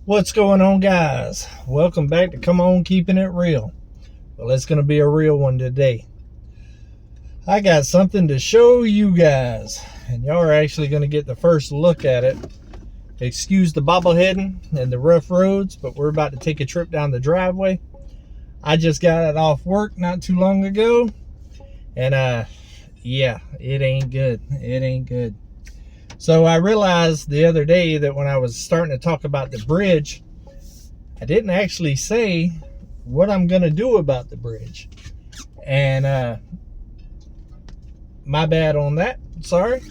What's going on, guys? Welcome back to Come On Keeping It Real. Well, it's going to be a real one today. I got something to show you guys, and y'all are actually going to get the first look at it. Excuse the bobbleheading and the rough roads, but we're about to take a trip down the driveway. I just got it off work not too long ago, and yeah, it ain't good. It ain't good. So I realized the other day that when I was starting to talk about the bridge, I didn't actually say what I'm going to do about the bridge. And my bad on that. Sorry.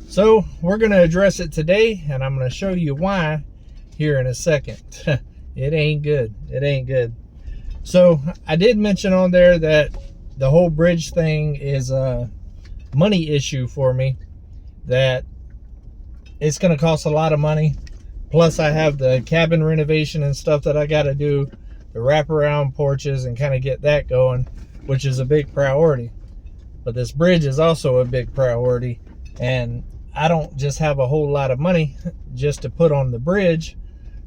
So we're going to address it today, and I'm going to show you why here in a second. It ain't good. It ain't good. So I did mention on there that the whole bridge thing is a money issue for me, that it's going to cost a lot of money. Plus I have the cabin renovation and stuff that I got to do, the wraparound porches, and kind of get that going, which is a big priority. But this bridge is also a big priority, and I don't just have a whole lot of money just to put on the bridge.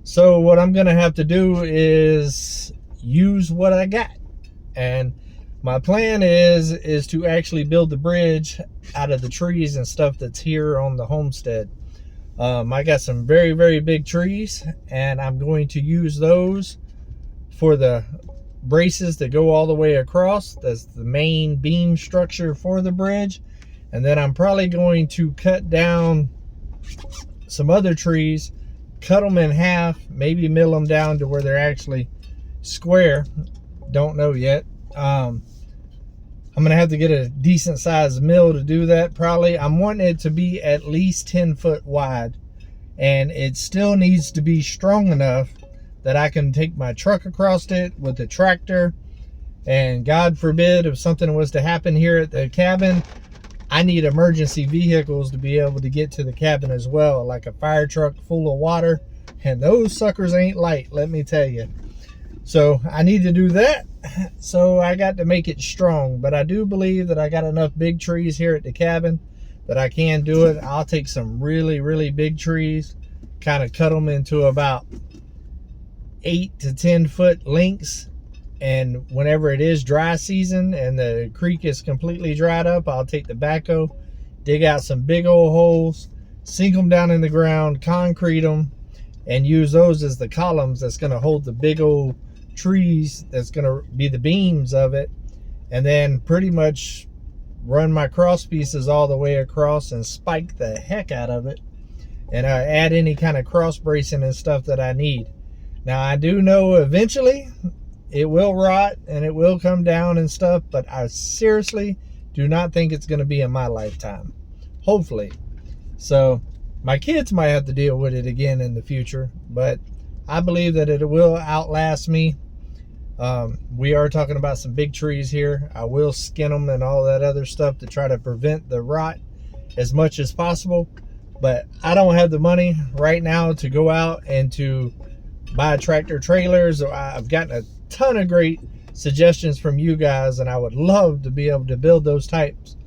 So what I'm going to have to do is use what I got. And my plan is to actually build the bridge out of the trees and stuff that's here on the homestead. I got some very, very big trees, and I'm going to use those for the braces that go all the way across. That's the main beam structure for the bridge. And then I'm probably going to cut down some other trees, cut them in half, maybe mill them down to where they're actually square. Don't know yet. I'm going to have to get a decent sized mill to do that probably. I'm wanting it to be at least 10 foot wide, and it still needs to be strong enough that I can take my truck across it with the tractor. And God forbid if something was to happen here at the cabin, I need emergency vehicles to be able to get to the cabin as well, like a fire truck full of water. And those suckers ain't light, let me tell you. So I need to do that. So I got to make it strong. But I do believe that I got enough big trees here at the cabin that I can do it. I'll take some really, really big trees, kind of cut them into about 8 to 10 foot lengths. And whenever it is dry season and the creek is completely dried up, I'll take the backhoe, dig out some big old holes, sink them down in the ground, concrete them, and use those as the columns that's going to hold the big old trees that's going to be the beams of it. And then pretty much run my cross pieces all the way across and spike the heck out of it, and add any kind of cross bracing and stuff that I need. Now I do know eventually it will rot and it will come down and stuff, but I seriously do not think it's going to be in my lifetime. Hopefully. So my kids might have to deal with it again in the future, but I believe that it will outlast me. We are talking about some big trees here. I will skin them and all that other stuff to try to prevent the rot as much as possible. But I don't have the money right now to go out and to buy tractor trailers. I've gotten a ton of great suggestions from you guys, and I would love to be able to build those types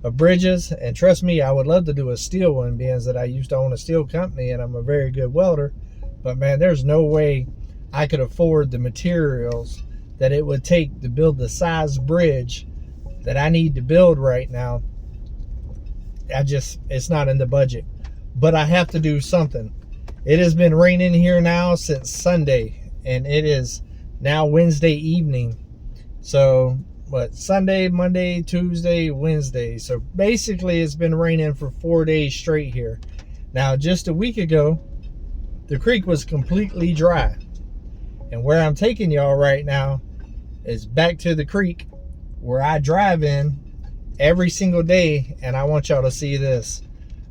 of bridges. And trust me, I would love to do a steel one, being that I used to own a steel company and I'm a very good welder. But man, there's no way I could afford the materials that it would take to build the size bridge that I need to build right now. It's not in the budget. But I have to do something. It has been raining here now since Sunday, and it is now Wednesday evening. So what, Sunday, Monday, Tuesday, Wednesday. So basically it's been raining for 4 days straight here. Now just a week ago, the creek was completely dry. And where I'm taking y'all right now is back to the creek where I drive in every single day. And I want y'all to see this.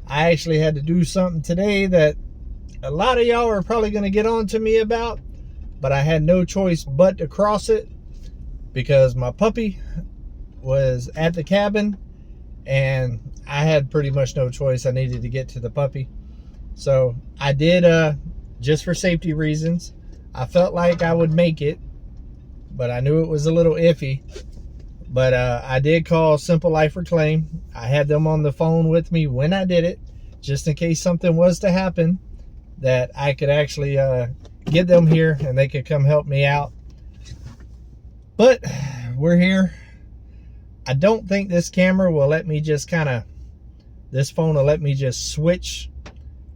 I actually had to do something today that a lot of y'all are probably going to get on to me about, but I had no choice but to cross it because my puppy was at the cabin and I had pretty much no choice. I needed to get to the puppy. So I did, just for safety reasons. I felt like I would make it, but I knew it was a little iffy. But I did call Simple Life Reclaim. I had them on the phone with me when I did it, just in case something was to happen, that I could actually get them here and they could come help me out. But we're here. I don't think this camera will let me just this phone will let me just switch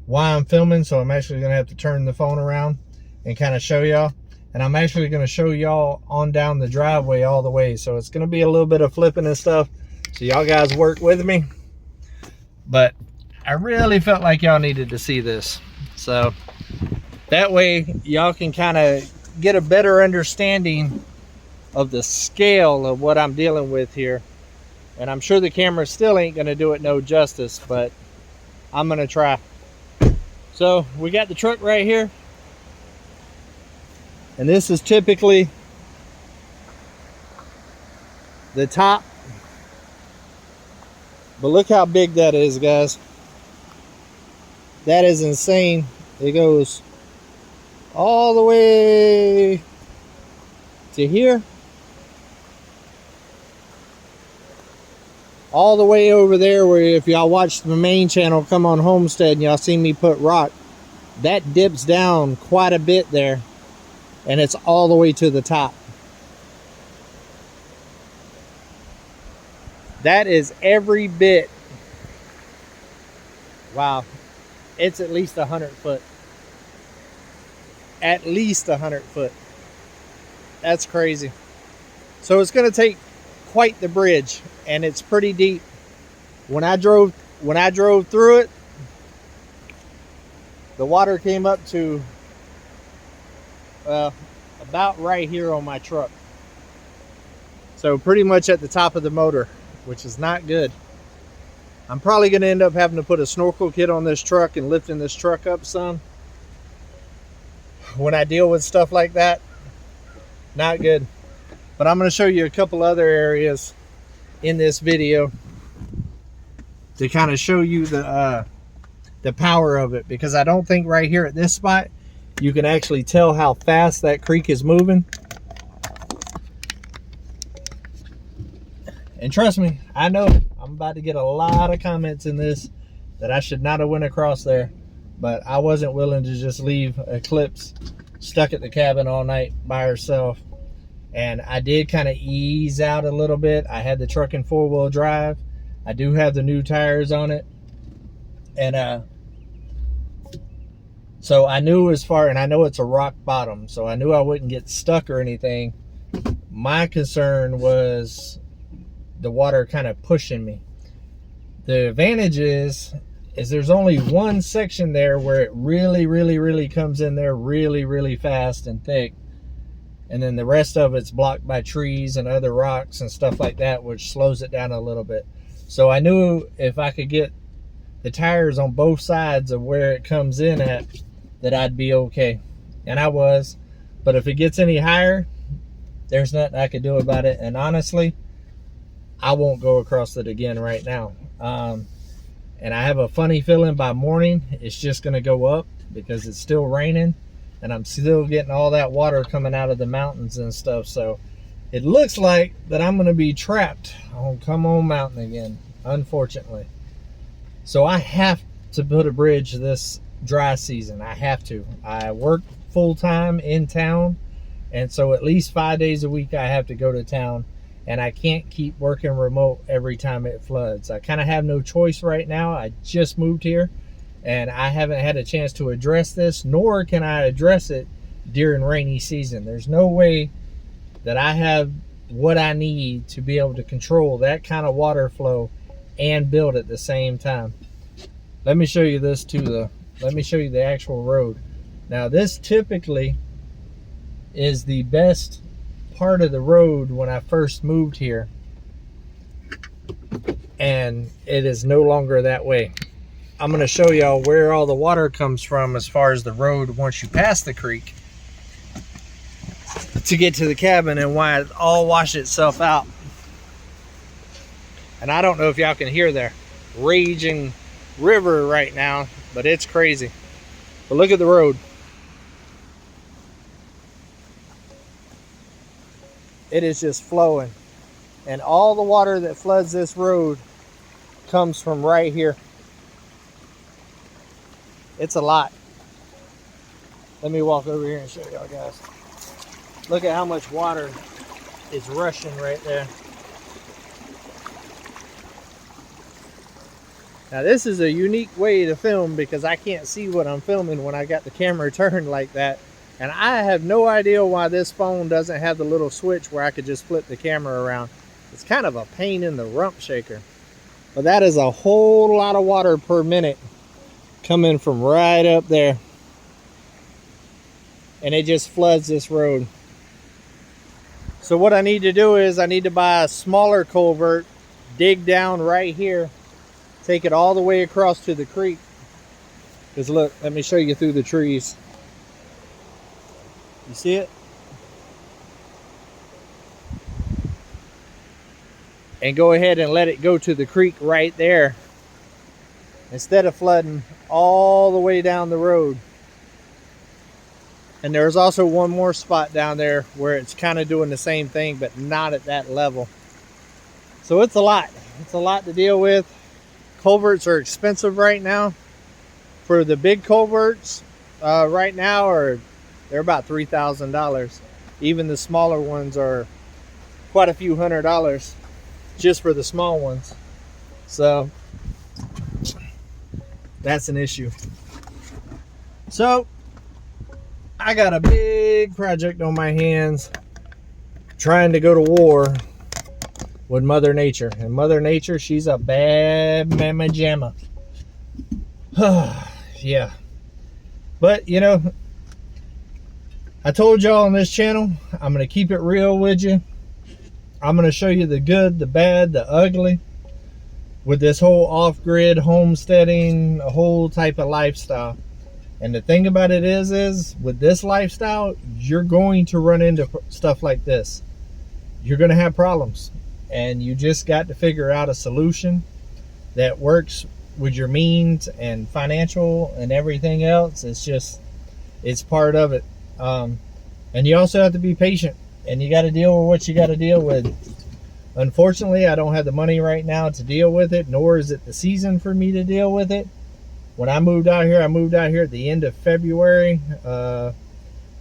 while I'm filming. So I'm actually gonna have to turn the phone around and kind of show y'all. And I'm actually gonna show y'all on down the driveway all the way. So it's gonna be a little bit of flipping and stuff. So y'all guys work with me. But I really felt like y'all needed to see this. So that way y'all can kind of get a better understanding of the scale of what I'm dealing with here. And I'm sure the camera still ain't gonna do it no justice, but I'm gonna try. So we got the truck right here, and this is typically the top, but look how big that is, guys. That is insane. It goes all the way to here, all the way over there where, if y'all watch the main channel, Come On Homestead, and y'all seen me put rock, that dips down quite a bit there, and it's all the way to the top. That is every bit, wow, it's at least 100 foot. At least 100 foot. That's crazy. So it's going to take quite the bridge, and it's pretty deep. When I drove through it, the water came up to about right here on my truck. So pretty much at the top of the motor, which is not good. I'm probably going to end up having to put a snorkel kit on this truck and lifting this truck up some. When I deal with stuff like that, not good. But I'm going to show you a couple other areas in this video to kind of show you the power of it, because I don't think right here at this spot you can actually tell how fast that creek is moving. And trust me, I know I'm about to get a lot of comments in this that I should not have went across there, but I wasn't willing to just leave Eclipse stuck at the cabin all night by herself. And I did kind of ease out a little bit. I had the truck in 4-wheel drive. I do have the new tires on it. And so I knew and I know it's a rock bottom, so I knew I wouldn't get stuck or anything. My concern was the water kind of pushing me. The advantage is there's only one section there where it really comes in there really fast and thick. And then the rest of it's blocked by trees and other rocks and stuff like that, which slows it down a little bit. So I knew if I could get the tires on both sides of where it comes in at, that I'd be okay. And I was. But if it gets any higher, there's nothing I could do about it. And honestly, I won't go across it again right now. And I have a funny feeling by morning it's just going to go up, because it's still raining. And I'm still getting all that water coming out of the mountains and stuff. So it looks like that I'm going to be trapped on Come On Mountain again, unfortunately. So I have to put a bridge this dry season. I have to. I work full-time in town. And so at least 5 days a week I have to go to town. And I can't keep working remote every time it floods. I kind of have no choice right now. I just moved here. And I haven't had a chance to address this, nor can I address it during rainy season. There's no way that I have what I need to be able to control that kind of water flow and build at the same time. Let me show you this too, though. Let me show you the actual road. Now, this typically is the best part of the road when I first moved here. And it is no longer that way. I'm going to show y'all where all the water comes from as far as the road once you pass the creek to get to the cabin, and why it all washed itself out. And I don't know if y'all can hear the raging river right now, but it's crazy. But look at the road. It is just flowing. And all the water that floods this road comes from right here. It's a lot. Let me walk over here and show y'all guys. Look at how much water is rushing right there. Now this is a unique way to film because I can't see what I'm filming when I got the camera turned like that. And I have no idea why this phone doesn't have the little switch where I could just flip the camera around. It's kind of a pain in the rump shaker. But that is a whole lot of water per minute coming from right up there. And it just floods this road. So what I need to do is I need to buy a smaller culvert, dig down right here, take it all the way across to the creek. Because look, let me show you through the trees. You see it? And go ahead and let it go to the creek right there, instead of flooding all the way down the road. And there's also one more spot down there where it's kind of doing the same thing, but not at that level. So it's a lot. It's a lot to deal with. Culverts are expensive right now. For the big culverts right now they're about $3,000. Even the smaller ones are quite a few $100s just for the small ones. So that's an issue. So I got a big project on my hands, trying to go to war with Mother Nature. And Mother Nature, she's a bad mamma jamma. Yeah. But, you know, I told y'all on this channel, I'm going to keep it real with you. I'm going to show you the good, the bad, the ugly with this whole off-grid homesteading, a whole type of lifestyle. And the thing about it is with this lifestyle, you're going to run into stuff like this. You're going to have problems. And you just got to figure out a solution that works with your means and financial and everything else. It's part of it. And you also have to be patient, and you got to deal with what you got to deal with. Unfortunately, I don't have the money right now to deal with it, nor is it the season for me to deal with it. When I moved out here at the end of February. I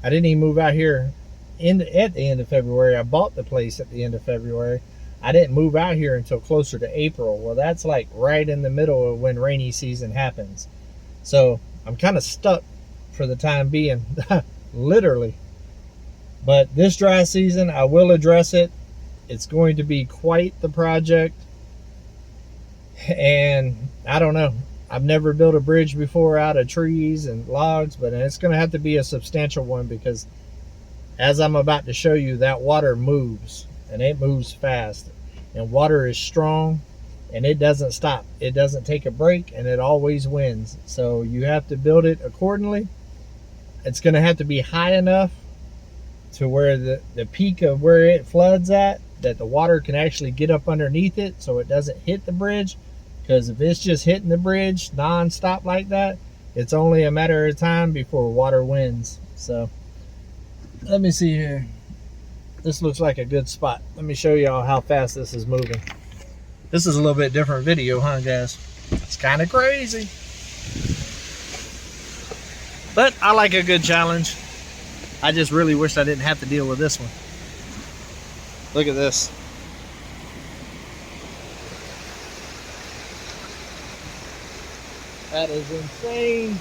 didn't even move out here at the end of February. I bought the place at the end of February. I didn't move out here until closer to April. Well, that's like right in the middle of when rainy season happens. So I'm kind of stuck for the time being, literally. But this dry season, I will address it. It's going to be quite the project. And I don't know. I've never built a bridge before out of trees and logs, but it's going to have to be a substantial one because, as I'm about to show you, that water moves, and it moves fast. And water is strong, and it doesn't stop. It doesn't take a break, and it always wins. So you have to build it accordingly. It's going to have to be high enough to where the peak of where it floods at, that the water can actually get up underneath it so it doesn't hit the bridge. Because if it's just hitting the bridge non-stop like that, it's only a matter of time before water wins. So let me see here. This looks like a good spot. Let me show y'all how fast this is moving. This is a little bit different video, huh, guys? It's kind of crazy. But I like a good challenge. I just really wish I didn't have to deal with this one. Look at this. That is insane.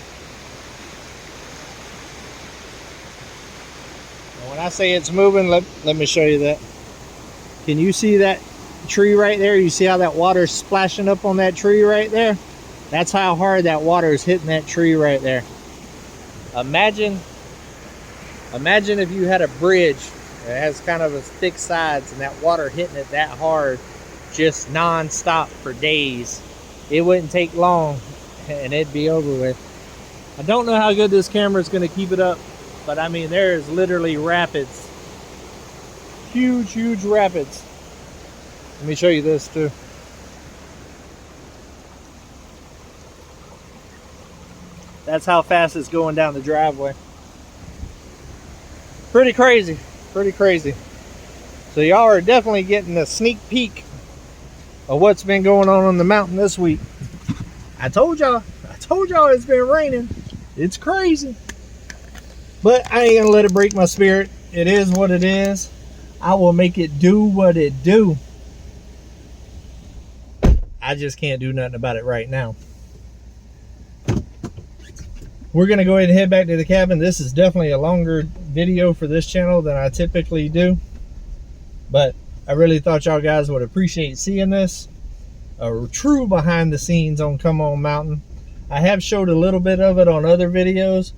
And when I say it's moving, let me show you that. Can you see that tree right there? You see how that water's splashing up on that tree right there? That's how hard that water is hitting that tree right there. Imagine if you had a bridge that has kind of a thick sides and that water hitting it that hard just non-stop for days. It wouldn't take long and it'd be over with. I don't know how good this camera is going to keep it up, but I mean, there's literally rapids. Huge, huge rapids. Let me show you this too. That's how fast it's going down the driveway. Pretty crazy, pretty crazy. So y'all are definitely getting a sneak peek of what's been going on the mountain this week. I told y'all it's been raining. It's crazy. But I ain't gonna let it break my spirit. It is what it is. I will make it do what it do. I just can't do nothing about it right now. We're gonna go ahead and head back to the cabin. This is definitely a longer video for this channel than I typically do, but I really thought y'all guys would appreciate seeing this. A true behind the scenes on Come On Mountain. I have showed a little bit of it on other videos,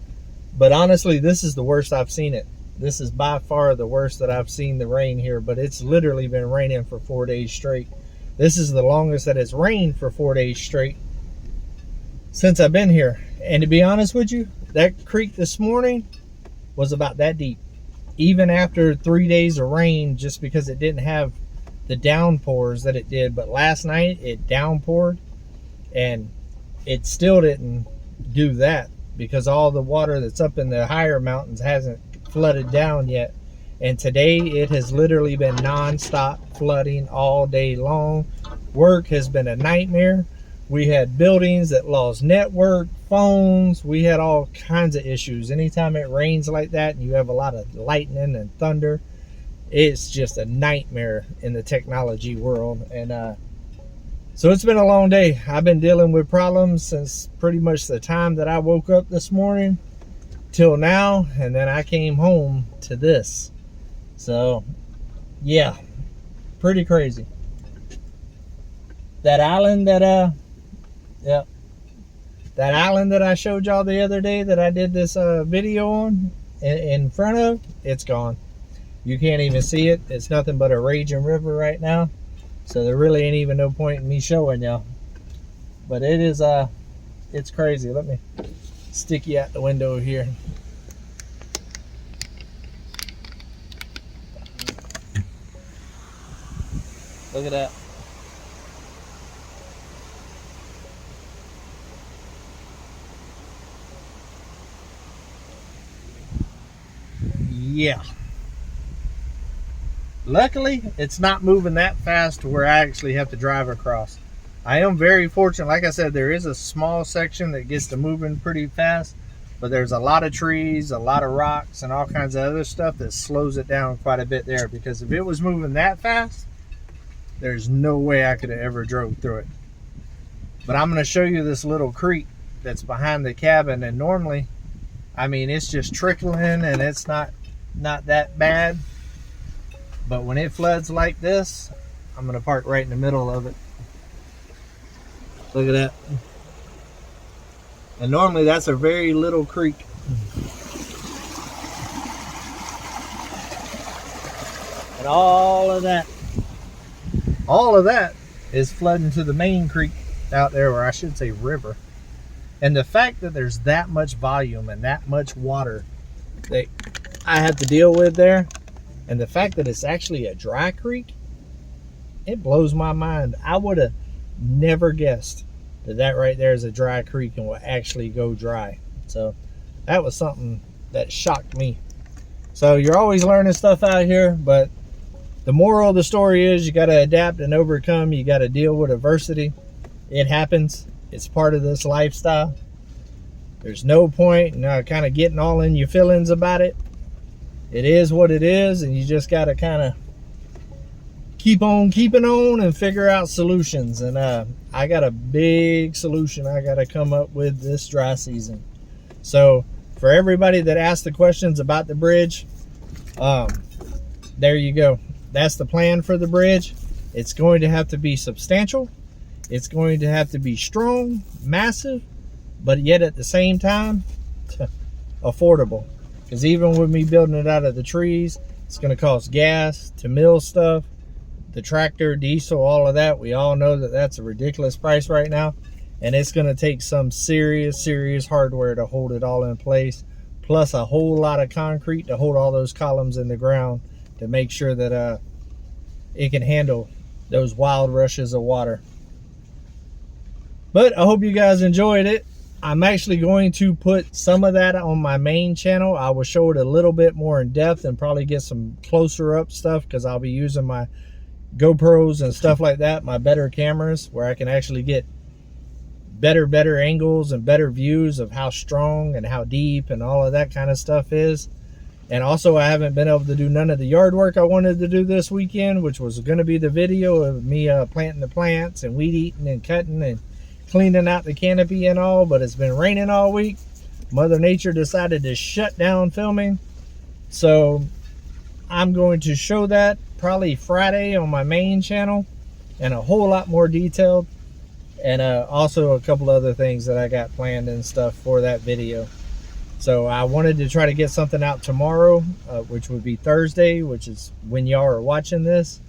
but honestly, this is the worst I've seen it. This is by far the worst that I've seen the rain here, but it's literally been raining for 4 days straight. This is the longest that it's rained for 4 days straight since I've been here. And to be honest with you, that creek this morning was about that deep. Even after 3 days of rain, just because it didn't have the downpours that it did. But last night it downpoured and it still didn't do that because all the water that's up in the higher mountains hasn't flooded down yet. And today it has literally been non-stop flooding all day long. Work has been a nightmare. We had buildings that lost network, phones. We had all kinds of issues. Anytime it rains like that and you have a lot of lightning and thunder, it's just a nightmare in the technology world. And so it's been a long day. I've been dealing with problems since pretty much the time that I woke up this morning till now, and then I came home to this. So yeah, pretty crazy. That island that that island that I showed y'all the other day that I did this video on in front of, it's gone. You can't even see it. It's nothing but a raging river right now. So there really ain't even no point in me showing y'all. But it is it's crazy. Let me stick you out the window here. Look at that. Yeah. Luckily, it's not moving that fast to where I actually have to drive across. I am very fortunate. Like I said, there is a small section that gets to moving pretty fast, but there's a lot of trees, a lot of rocks, and all kinds of other stuff that slows it down quite a bit there, because if it was moving that fast, there's no way I could have ever drove through it. But I'm going to show you this little creek that's behind the cabin, and normally, I mean, it's just trickling and it's not that bad. But when it floods like this, I'm going to park right in the middle of it. Look at that. And normally that's a very little creek. And all of that is flooding to the main creek out there, or I should say river. And the fact that there's that much volume and that much water that I have to deal with there, and the fact that it's actually a dry creek, it blows my mind. I would have never guessed that right there is a dry creek and will actually go dry. So that was something that shocked me. So you're always learning stuff out here, but the moral of the story is you got to adapt and overcome. You got to deal with adversity. It happens. It's part of this lifestyle. There's no point in kind of getting all in your feelings about it. It is what it is, and you just got to kind of keep on keeping on and figure out solutions. And I got a big solution I got to come up with this dry season. So for everybody that asked the questions about the bridge, there you go. That's the plan for the bridge. It's going to have to be substantial. It's going to have to be strong, massive, but yet at the same time, affordable. Because even with me building it out of the trees, it's going to cost gas to mill stuff, the tractor, diesel, all of that. We all know that that's a ridiculous price right now. And it's going to take some serious hardware to hold it all in place. Plus a whole lot of concrete to hold all those columns in the ground to make sure that it can handle those wild rushes of water. But I hope you guys enjoyed it. I'm actually going to put some of that on my main channel. I will show it a little bit more in depth and probably get some closer up stuff, because I'll be using my GoPros and stuff like that, my better cameras, where I can actually get better angles and better views of how strong and how deep and all of that kind of stuff is. And also, I haven't been able to do none of the yard work I wanted to do this weekend, which was going to be the video of me planting the plants and weed eating and cutting and cleaning out the canopy and all. But it's been raining all week. Mother Nature decided to shut down filming. So I'm going to show that probably Friday on my main channel, and a whole lot more detailed. And also a couple other things that I got planned and stuff for that video. So I wanted to try to get something out tomorrow, which would be Thursday, which is when y'all are watching this.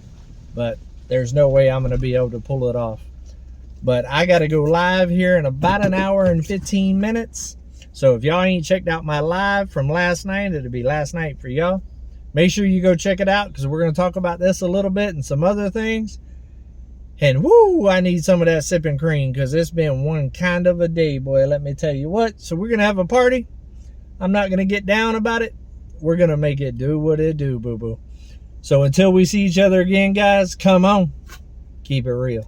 But there's no way I'm going to be able to pull it off. But I got to go live here in about an hour and 15 minutes. So if y'all ain't checked out my live from last night, it'll be last night for y'all. Make sure you go check it out, because we're going to talk about this a little bit and some other things. And woo, I need some of that sipping cream, because it's been one kind of a day, boy, let me tell you what. So we're going to have a party. I'm not going to get down about it. We're going to make it do what it do, boo-boo. So until we see each other again, guys, come on. Keep it real.